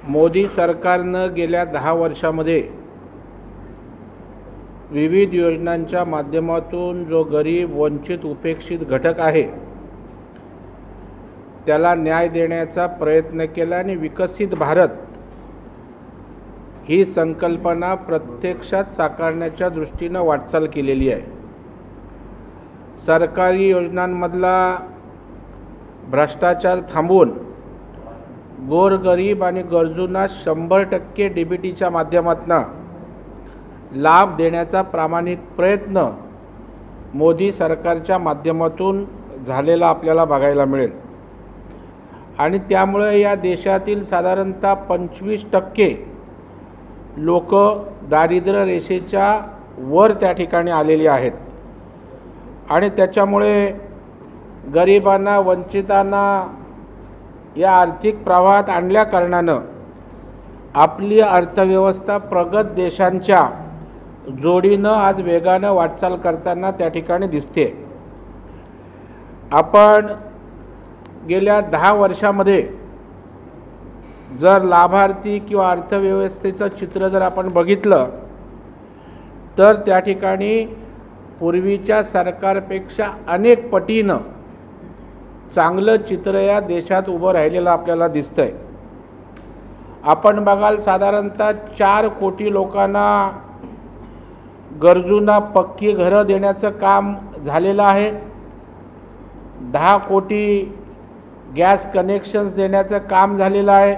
मोदी सरकारनं गेल्या 10 वर्षामध्ये विविध योजनांच्या माध्यमातून जो गरीब, वंचित, उपेक्षित घटक आहे त्याला न्याय देण्याचा प्रयत्न केला आणि विकसित भारत ही संकल्पना प्रत्यक्षात साकारण्याच्या दृष्टीनं वाटचाल केलेली आहे। सरकारी योजनांमधला भ्रष्टाचार थांबवून गोरगरीब आणि गरजूंना 100% डीबीटीच्या माध्यमातून लाभ देण्याचा प्रामाणिक प्रयत्न मोदी सरकारच्या माध्यमातून झालेला आपल्याला बघायला मिळेल आणि त्यामुळे या देशातील साधारणतः 25% लोक दारिद्र्य रेषेच्या वर त्या ठिकाणी आलेली आहेत आणि त्याच्यामुळे गरिबांना, वंचितांना या आर्थिक प्रवाहात आणल्या कारणानं आपली अर्थव्यवस्था प्रगत देशांच्या जोडीनं आज वेगानं वाटचाल करताना त्या ठिकाणी दिसते। आपण गेल्या 10 वर्षामध्ये जर लाभार्थी किंवा अर्थव्यवस्थेचं चित्र जर आपण बघितलं तर त्या ठिकाणी पूर्वीच्या सरकारपेक्षा अनेक पटीनं चांगलं चित्र या देशात उभं राहिलेलं आपल्याला दिसतंय। आपण बघाल साधारणतः 4 कोटी लोकांना, गरजूंना पक्की घरं देण्याचं काम झालेलं आहे। 10 कोटी गॅस कनेक्शन्स देण्याचं काम झालेलं आहे।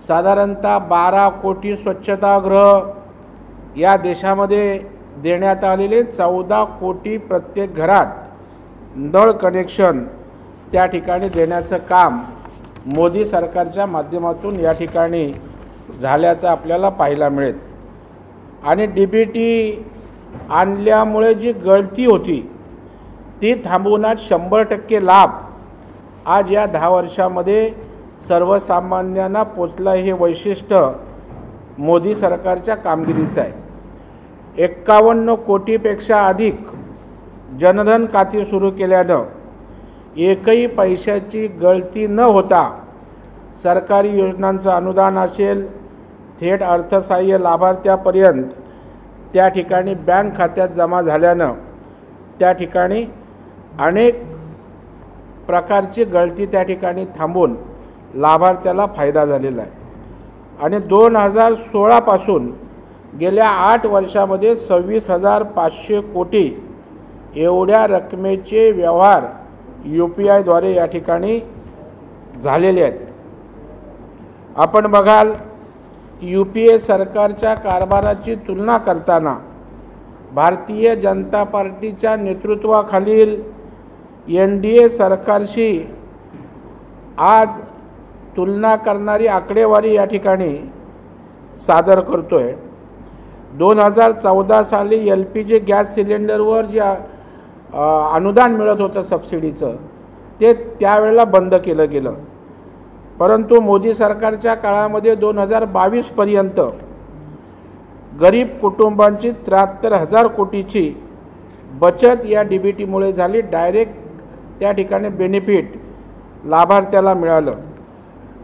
साधारणतः 12 कोटी स्वच्छतागृह या देशामध्ये देण्यात आलेले, 14 कोटी प्रत्येक घरात नळ कनेक्शन त्या ठिकाणी देण्याचं काम मोदी सरकारच्या माध्यमातून या ठिकाणी झाल्याचं आपल्याला पाहायला मिळेल। आणि डीबीटी आणल्यामुळे जी गळती होती ती थांबवण्यात 100% लाभ आज या 10 वर्षामध्ये सर्वसामान्यांना पोचलं, हे वैशिष्ट्य मोदी सरकारच्या कामगिरीचं आहे। 51 कोटीपेक्षा अधिक जनधन खाती सुरू केल्यानं एकही पैशाची गळती न होता सरकारी योजनांचं अनुदान असेल, थेट अर्थसहाय्य लाभार्थ्यापर्यंत त्या ठिकाणी बँक खात्यात जमा झाल्यानं त्या ठिकाणी अनेक प्रकारची गळती त्या ठिकाणी थांबून लाभार्थ्याला फायदा झालेला आहे। आणि 2016 पासून गेल्या 8 वर्षामध्ये 26,500 कोटी एवढ्या रकमेचे व्यवहार UPI द्वारे या ठिकाणी झालेले आहेत। आपण बघाल UPA सरकारच्या कारभाराची तुलना करताना भारतीय जनता पार्टीच्या नेतृत्वाखालील NDA सरकारशी आज तुलना करणारी आकडेवारी या ठिकाणी सादर करतोय। 2014 साली LPG गॅस सिलेंडरवर जे अनुदान मिळत होतं सबसिडीचं ते त्यावेळेला बंद केलं गेलं, परंतु मोदी सरकारच्या काळामध्ये 2022 पर्यंत गरीब कुटुंबांची 73,000 कोटीची बचत या डीबीटीमुळे झाली। डायरेक्ट त्या ठिकाणी बेनिफिट लाभार्थ्याला मिळालं।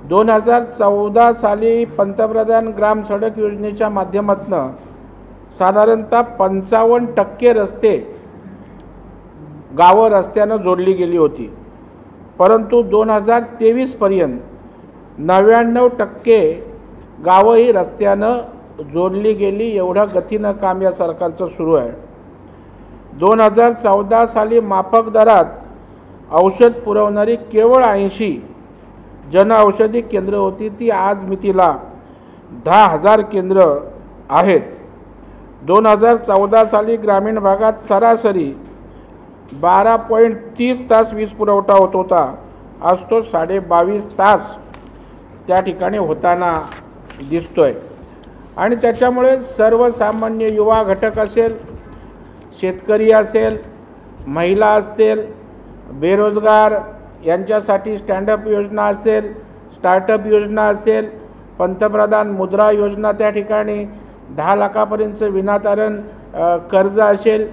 2014 साली पंतप्रधान ग्राम सडक योजनेच्या माध्यमातून साधारणतः 55% रस्ते गावं रस्त्यानं जोडली गेली होती, परंतु 2023 पर्यंत 99% गावं ही रस्त्यानं जोडली गेली। एवढ्या गतीनं काम या सरकारचं सुरू आहे। 2014 साली माफक दरात औषध पुरवणारी केवळ 80 जनऔषधी केंद्र होती, ती आज मितीला 10,000 केंद्र आहेत। 2014 साली ग्रामीण भागात सरासरी 12.30 तास वीज पुरवठा होत होता, आज तो 22.5 तास त्या ठिकाणी होताना दिसतोय। आणि त्याच्यामुळे सर्वसामान्य युवा घटक असेल, शेतकरी असेल, महिला असतील, बेरोजगार यांच्यासाठी स्टँडअप योजना असेल, स्टार्टअप योजना असेल, पंतप्रधान मुद्रा योजना त्या ठिकाणी 10 लाखापर्यंतचं विनातारण कर्ज असेल,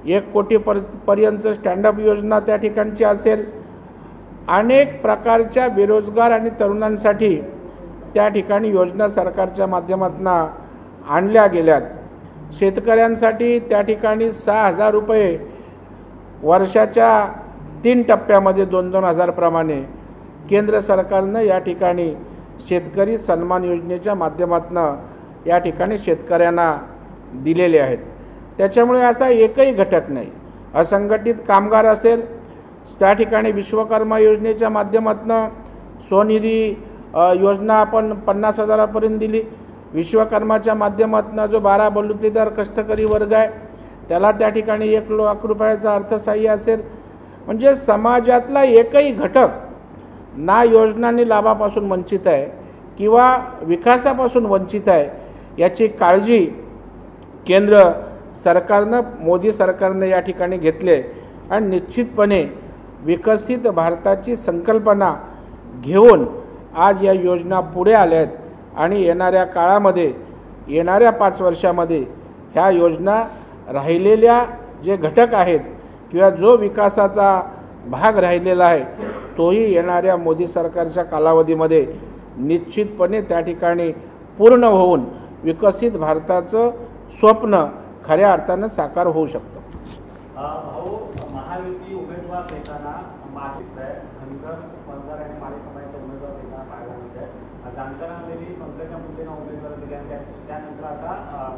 1 कोटीपर्यंत स्टँडअप योजना त्या ठिकाणची असेल, अनेक प्रकारच्या बेरोजगार आणि तरुणांसाठी त्या ठिकाणी योजना सरकारच्या माध्यमातून आणल्या गेल्यात. शेतकऱ्यांसाठी त्या ठिकाणी 6,000 रुपये वर्षाच्या 3 टप्प्यामध्ये 2-2 हजार प्रमाणे केंद्र सरकारनं या ठिकाणी शेतकरी सन्मान योजनेच्या माध्यमातून या ठिकाणी शेतकऱ्यांना दिलेले आहेत. त्याच्यामुळे असा एकही घटक नाही. असंघटित कामगार असेल त्या ठिकाणी विश्वकर्मा योजनेच्या माध्यमातून स्वनिधी योजना आपण 50,000पर्यंत दिली. विश्वकर्माच्या माध्यमातून जो 12 बलुतेदार कष्टकरी वर्ग आहे त्याला त्या ठिकाणी 1 लाख रुपयाचं अर्थसहाय्य असेल. म्हणजे समाजातला एकही घटक ना योजनांनी लाभापासून वंचित आहे किंवा विकासापासून वंचित आहे याची काळजी केंद्र सरकारनं मोदी सरकारनं या ठिकाणी घेतले आणि निश्चितपणे विकसित भारताची संकल्पना घेऊन आज या योजना पुढे आल्या आहेत आणि येणाऱ्या काळामध्ये येणाऱ्या 5 वर्षामध्ये ह्या योजना राहिलेल्या जे घटक आहेत किंवा जो विकासाचा भाग राहिलेला आहे तोही येणाऱ्या मोदी सरकारच्या कालावधीमध्ये निश्चितपणे त्या ठिकाणी पूर्ण होऊन विकसित भारताचं स्वप्न खऱ्या अर्थानं साकार होऊ शकतं. भाऊ, महायुती उमेदवार देताना धनगर पंधर आणि माळी समाजाचे उमेदवार देताना पाहायला मिळते. जानकरांनी पंकजा मुंडेंना उमेदवार दिल्या त्यानंतर आता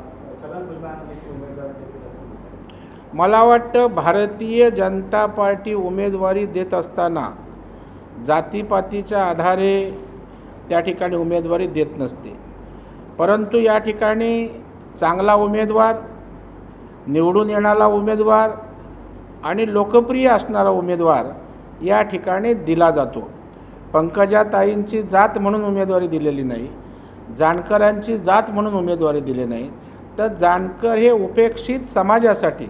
छगन भुजबळांना देखील उमेदवार देतील. मला वाटतं भारतीय जनता पार्टी उमेदवारी देत असताना जातीपातीच्या आधारे त्या ठिकाणी उमेदवारी देत नसते. परंतु या ठिकाणी चांगला उमेदवार, निवडून येणारा उमेदवार आणि लोकप्रिय असणारा उमेदवार या ठिकाणी दिला जातो. पंकजाताईंची जात म्हणून उमेदवारी दिलेली नाही, जानकरांची जात म्हणून उमेदवारी दिली नाही, तर जानकर हे उपेक्षित समाजासाठी,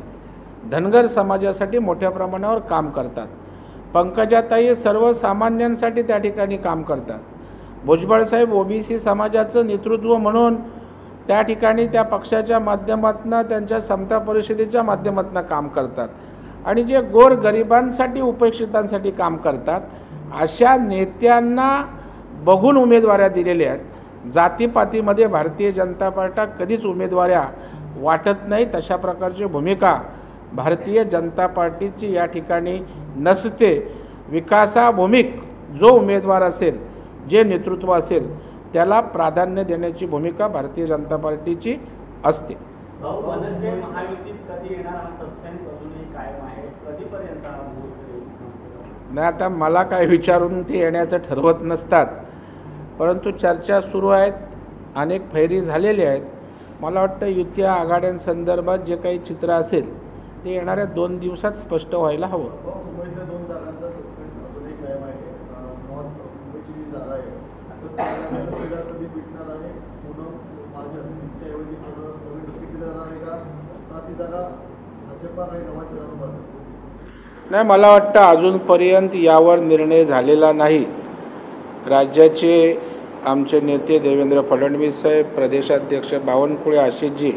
धनगर समाजासाठी मोठ्या प्रमाणावर काम करतात. पंकजाताई सर्वसामान्यांसाठी त्या ठिकाणी काम करतात. भुजबळसाहेब ओबीसी समाजाचं नेतृत्व म्हणून त्या ठिकाणी त्या पक्षाच्या माध्यमातून त्यांच्या समता परिषदेच्या माध्यमातून काम करतात आणि जे गोरगरिबांसाठी उपेक्षितांसाठी काम करतात अशा नेत्यांना बघून उमेदवाऱ्या दिलेल्या आहेत. जातीपातीमध्ये भारतीय जनता पार्टी कधीच उमेदवाऱ्या वाटत नाही. तशा प्रकारची भूमिका भारतीय जनता पार्टीची या ठिकाणी नसते. विकासाभूमिक जो उमेदवार असेल, जे नेतृत्व असेल त्याला प्राधान्य देण्याची भूमिका भारतीय जनता पार्टीची असते. नाही, आता मला काय विचारून ते येण्याचं ठरवत नसतात, परंतु चर्चा सुरू आहेत, अनेक फैरी झालेले आहेत. मला वाटतं युती आघाड्यांसंदर्भात जे काही चित्र असेल ते येणाऱ्या 2 दिवसात स्पष्ट व्हायला हवं. नाही, मला वाटतं अजूनपर्यंत यावर निर्णय झालेला नाही. राज्याचे आमचे नेते देवेंद्र फडणवीस साहेब, प्रदेशाध्यक्ष बावनकुळे आशिषजी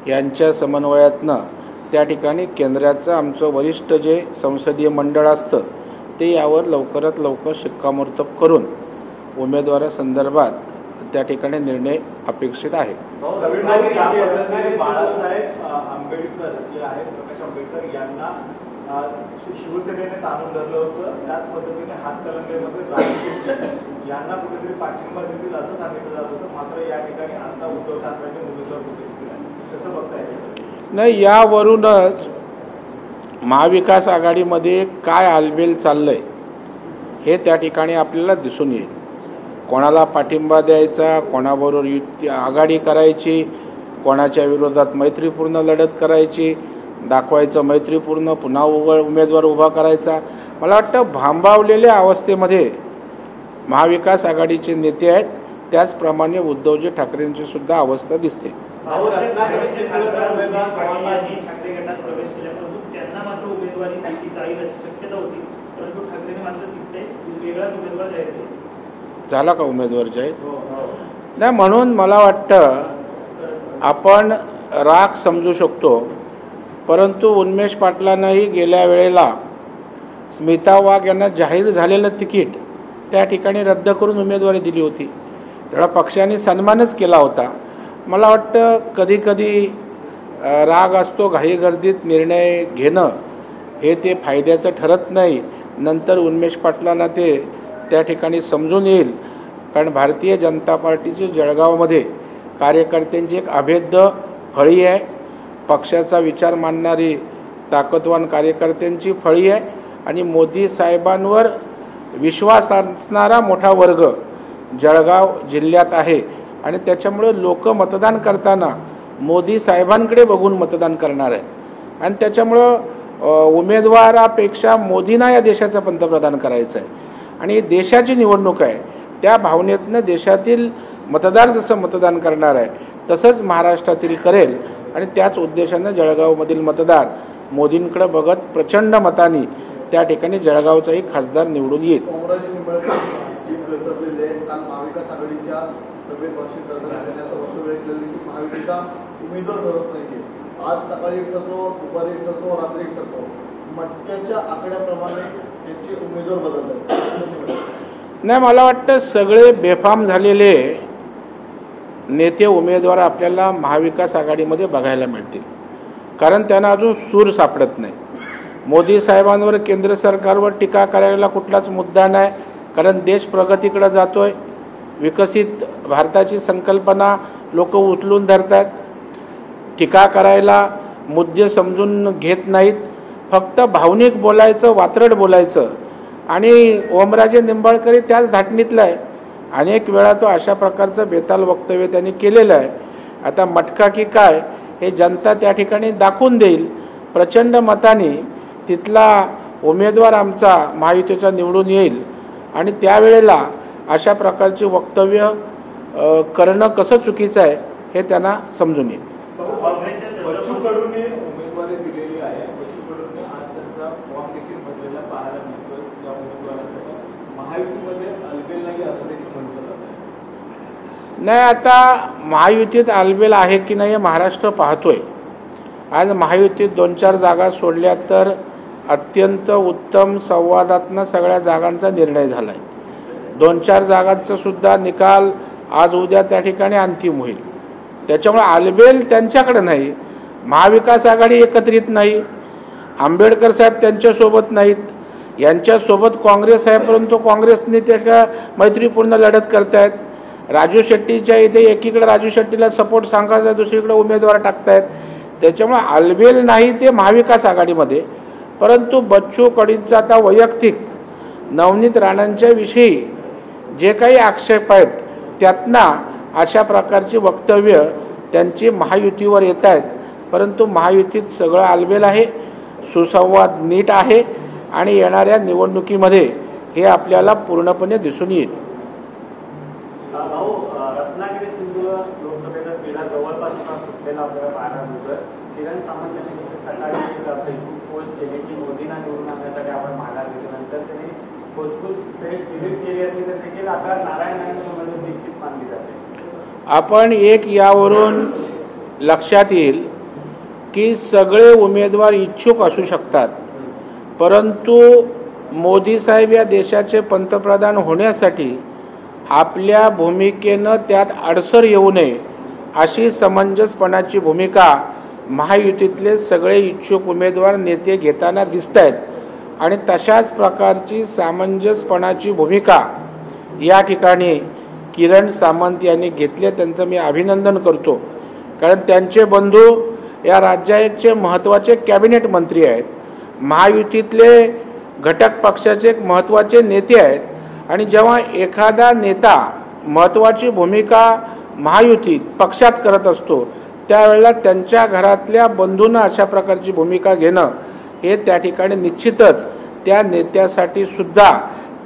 यांच्या समन्वयातनं त्या ठिकाणी केंद्राचं आमचं वरिष्ठ जे संसदीय मंडळ असतं ते यावर लवकरात लवकर शिक्कामोर्तब करून उमेदवारासंदर्भात त्या ठिकाणी निर्णय अपेक्षित आहे. बाळासाहेब आंबेडकर जे आहेत, प्रकाश आंबेडकर यांना शिवसेनेने ताणून धरलं होतं, त्याच पद्धतीने हातकणंगलेमध्ये यांना कुठेतरी पाठिंबा देतील असं सांगितलं जात होतं. मात्र या ठिकाणी आता उद्धव ठाकरेंनी उमेदवार घोषित केला. कसं बघताय? नाही, यावरूनच महाविकास आघाडीमध्ये काय आलबेल चाललंय हे त्या ठिकाणी आपल्याला दिसून येईल. कोणाला पाठिंबा द्यायचा, कोणाबरोबर युती आघाडी करायची, कोणाच्या विरोधात मैत्रीपूर्ण लढत करायची, दाखवायचं मैत्रीपूर्ण, पुन्हा उमेदवार उभा करायचा. मला वाटतं भांबावलेल्या अवस्थेमध्ये महाविकास आघाडीचे नेते आहेत. त्याचप्रमाणे उद्धवजी ठाकरेंची सुद्धा अवस्था दिसते. झाला का उमेदवार जाहीर? नाही, म्हणून मला वाटतं आपण राग समजू शकतो, परंतु उन्मेष पाटलांनाही गेल्या वेळेला स्मिता वाघ यांना जाहीर झालेलं तिकीट त्या ठिकाणी रद्द करून उमेदवारी दिली होती. तेवढा पक्षाने सन्मानच केला होता. मला वाटतं कधी कधी राग असतो, घाईगर्दीत निर्णय घेणं हे ते फायद्याचं ठरत नाही. नंतर उन्मेष पाटलांना ते त्या ठिकाणी समजून येईल. कारण भारतीय जनता पार्टीची जळगावमध्ये कार्यकर्त्यांची एक अभेद्य फळी आहे. पक्षाचा विचार मानणारी ताकदवान कार्यकर्त्यांची फळी आहे आणि मोदी साहेबांवर विश्वास असणारा मोठा वर्ग जळगाव जिल्ह्यात आहे आणि त्याच्यामुळे लोक मतदान करताना मोदी साहेबांकडे बघून मतदान करणार आहेत आणि त्याच्यामुळं उमेदवारापेक्षा मोदींना या देशाचा पंतप्रधान करायचं आहे आणि देशाची निवडणूक आहे. त्या भावनेतनं देशातील मतदार जसं मतदान करणार आहे तसंच महाराष्ट्रातील करेल आणि त्याच उद्देशानं जळगावमधील मतदार मोदींकडे बघत प्रचंड मतांनी त्या ठिकाणी जळगावचाही खासदार निवडून येईल. महाविकास आघाडीच्या सभेत भाषण करताना असं वक्तव्य केलं की महायुतीचा उमेदवार ठरत नाहीये. आज सकाळी एक ठरतो, दुपारी एक ठरतो, रात्री एक ठरतो. मटक्याच्या आकड्याप्रमाणे त्यांचे उमेदवार बदलतात. नाही, मला वाटतं सगळे बेफाम झालेले नेते उमेदवार आपल्याला महाविकास आघाडीमध्ये बघायला मिळतील. कारण त्यांना अजून सूर सापडत नाही. मोदी साहेबांवर केंद्र सरकारवर टीका करायला कुठलाच मुद्दा नाही. कारण देश प्रगतीकडे जातोय. विकसित भारताची संकल्पना लोक उचलून धरतात. टीका करायला मुद्दे समजून घेत नाहीत. फक्त भावनिक बोलायचं, वात्रट बोलायचं आणि ओमराजे निंबाळकरी त्याच धाटणीतला आहे. अनेक वेळा तो अशा प्रकारचं बेताल वक्तव्य त्यांनी केलेलं आहे. आता मटका की काय हे जनता त्या ठिकाणी दाखवून देईल. प्रचंड मताने तिथला उमेदवार आमचा महायुतीचा निवडून येईल आणि त्यावेळेला अशा प्रकारची वक्तव्य करणं कसं चुकीचं आहे हे त्यांना समजून येईल. बच्चू कडूने उमेदवारी दिलेली आहे. बच्चू कडूने आज त्यांचा फॉर्म देखील भरलेला पाहायला मिळतोय. त्या उमेदवारांसाठी महायुतीमध्ये अलबेल नाही असं देखील म्हटलं जात आहे. नाही, आता महायुतीत अलबेल आहे की नाही महाराष्ट्र पाहतोय. आज महायुतीत 2-4 जागा सोडल्या तर अत्यंत उत्तम संवादातनं सगळ्या जागांचा निर्णय झाला आहे. 2-4 जागांचा सुद्धा निकाल आज उद्या त्या ठिकाणी अंतिम होईल. त्याच्यामुळे आलबेल त्यांच्याकडे नाही. महाविकास आघाडी एकत्रित नाही. आंबेडकर साहेब त्यांच्यासोबत नाहीत. यांच्यासोबत काँग्रेस आहे, परंतु काँग्रेसने त्या मैत्रीपूर्ण लढत करतायत. राजू शेट्टीच्या इथे एकीकडे राजू शेट्टीला सपोर्ट सांगायचा, दुसरीकडे उमेदवार टाकतायत. त्याच्यामुळे आलबेल नाही ते महाविकास आघाडीमध्ये. परंतु बच्चू कडूंचा आता वैयक्तिक नवनीत राणांच्या विषयी जे काही आक्षेप आहेत त्यातनं अशा प्रकारची वक्तव्य त्यांची महायुतीवर येत आहेत. परंतु महायुतीत सगळं आलबेल आहे, सुसंवाद नीट आहे आणि येणाऱ्या निवडणुकीमध्ये हे आपल्याला पूर्णपणे दिसून येईल. रत्नागिरी सिंधुदुर्ग लोकसभेचा तिढा जवळपास सुटलेला आपल्याला पाहायला मिळतोय. किरण सामंत यांनी सकाळी फेसबुक पोस्ट केली की मोदींना निवडून आणण्यासाठी आपण माघार घेतली. नंतर त्यांनी फेसबुक पेज डिलीट केली असली तर देखील आता नारायण राणे निश्चित मानली जाते. आपण एक यावरून लक्षात येईल की सगळे उमेदवार इच्छुक असू शकतात, परंतु मोदी साहेब या देशाचे पंतप्रधान होण्यासाठी आपल्या भूमिकेनं त्यात अडसर येऊ नये अशी समंजसपणाची भूमिका महायुतीतले सगळे इच्छुक उमेदवार नेते घेताना दिसत आहेत आणि तशाच प्रकारची सामंजस्यपणाची भूमिका या ठिकाणी किरण सामंत यांनी घेतले. त्यांचं मी अभिनंदन करतो. कारण त्यांचे बंधू या राज्याचे महत्त्वाचे कॅबिनेट मंत्री आहेत, महायुतीतले घटक पक्षाचे एक महत्त्वाचे नेते आहेत आणि जेव्हा एखादा नेता महत्त्वाची भूमिका महायुतीत पक्षात करत असतो त्यावेळेला त्यांच्या घरातल्या बंधूंना अशा प्रकारची भूमिका घेणं हे त्या ठिकाणी निश्चितच त्या नेत्यासाठी सुद्धा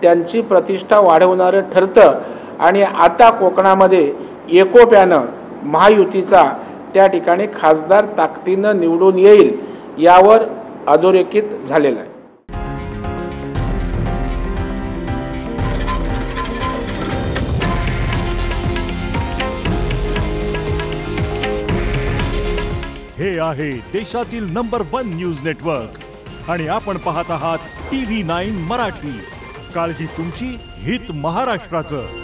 त्यांची प्रतिष्ठा वाढवणारं ठरतं. आणि आता कोकणामध्ये एकोप्यानं महायुतीचा त्या ठिकाणी खासदार ताकदीनं निवडून येईल यावर अधोरेखित झालेलं आहे. हे आहे देशातील नंबर 1 न्यूज नेटवर्क आणि आपण पाहत आहात TV9 मराठी. काळजी तुमची, हित महाराष्ट्राचं.